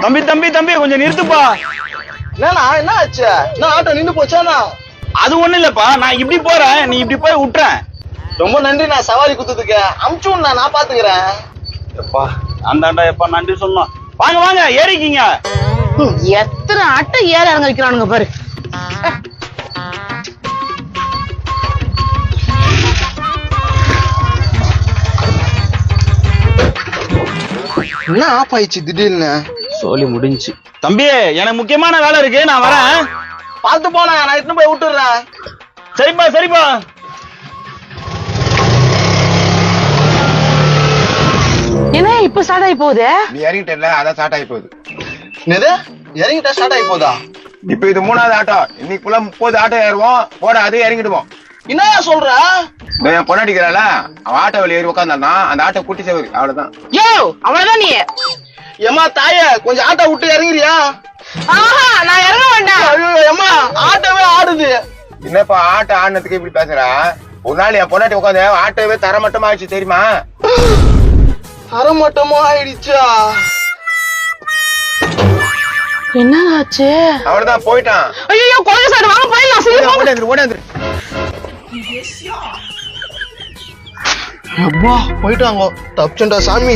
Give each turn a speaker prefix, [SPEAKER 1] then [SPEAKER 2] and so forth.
[SPEAKER 1] தம்பி தம்பி தம்பி கொஞ்சம் நிறுத்துப்பா.
[SPEAKER 2] என்னண்ணா என்ன ஆச்சு? என்ன ஆட்டோ நின்று போச்சாண்ணா?
[SPEAKER 1] அது ஒண்ணு இல்லப்பா, நான் இப்படி போறேன், நீ இப்படி போய் விட்டுறேன்.
[SPEAKER 2] ரொம்ப நன்றி நான் சவாரி குத்துதுக்கு. அமுச்சு நான் பாத்துக்கிறேன்.
[SPEAKER 1] எப்பா அந்தாண்டா எப்பா நன்றி சொன்னோம். வாங்க வாங்க ஏறிக்கிங்க.
[SPEAKER 3] எத்தனை ஆட்டோ ஏற இறங்க வைக்கிறானுங்க பாரு.
[SPEAKER 2] என்ன ஆஃப் ஆயிடுச்சு திடீர்னு?
[SPEAKER 1] சோலி முடிஞ்சு. தம்பி எனக்கு முக்கியமான வேலை இருக்கு, நான் வரேன்.
[SPEAKER 2] பார்த்து போனா நான் இட்டு போய் விட்டுறேன்.
[SPEAKER 1] சரிப்பா சரிப்பா.
[SPEAKER 3] என்ன இப்ப ஸ்டார்ட் ஆகி போகுது?
[SPEAKER 4] நீ இறங்கிட்டல, அதான் ஸ்டார்ட் ஆகி போகுது.
[SPEAKER 2] என்னது இறங்கிட்டா ஸ்டார்ட் ஆகி போதா?
[SPEAKER 4] இப்ப இது 3வது ஆட்டோ. இன்னைக்குள்ள 30 ஆட்டோ ஏறுவோம், போட அது இறங்கிடுவோம்.
[SPEAKER 2] என்னயா சொல்ற?
[SPEAKER 4] என் பொண்ணாடிக்கிறாள, அவன் ஆட்டோ வெளியே ஏறி உட்காந்தானா அந்த ஆட்டோ குட்டி சேவரு, அவ்வளவுதான்.
[SPEAKER 3] யோ அவ்வளவுதான் நீ.
[SPEAKER 2] ஏமா தாயே கொஞ்சம் ஆட்டோ விட்டு இறங்குறியா?
[SPEAKER 3] ஆஹா நான் இறங்க வேண்டாம்.
[SPEAKER 2] ஐயோ ஏமா ஆட்டோவே ஆடுது.
[SPEAKER 4] என்னப்பா ஆட்டோ ஆடினதுக்கு இப்படி பேசுற? ஒரு நாள் என் பொண்ணாட்டி உட்காந்து ஆட்டோவே தரமட்டமா ஆயிடுச்சு தெரியுமா?
[SPEAKER 2] அரைமட்டமா ஆயிடுச்சா?
[SPEAKER 3] என்ன ஆச்சு?
[SPEAKER 4] அவ்வளவுதான் போயிட்டான்.
[SPEAKER 3] ஐயோ குழந்தை சார் வாங்க போயிடலாம்.
[SPEAKER 4] ஓடியாந்துரு ஓடியாந்துரு.
[SPEAKER 2] அப்பா போயிட்டாங்க. தப்பிச்சுண்டா சாமி.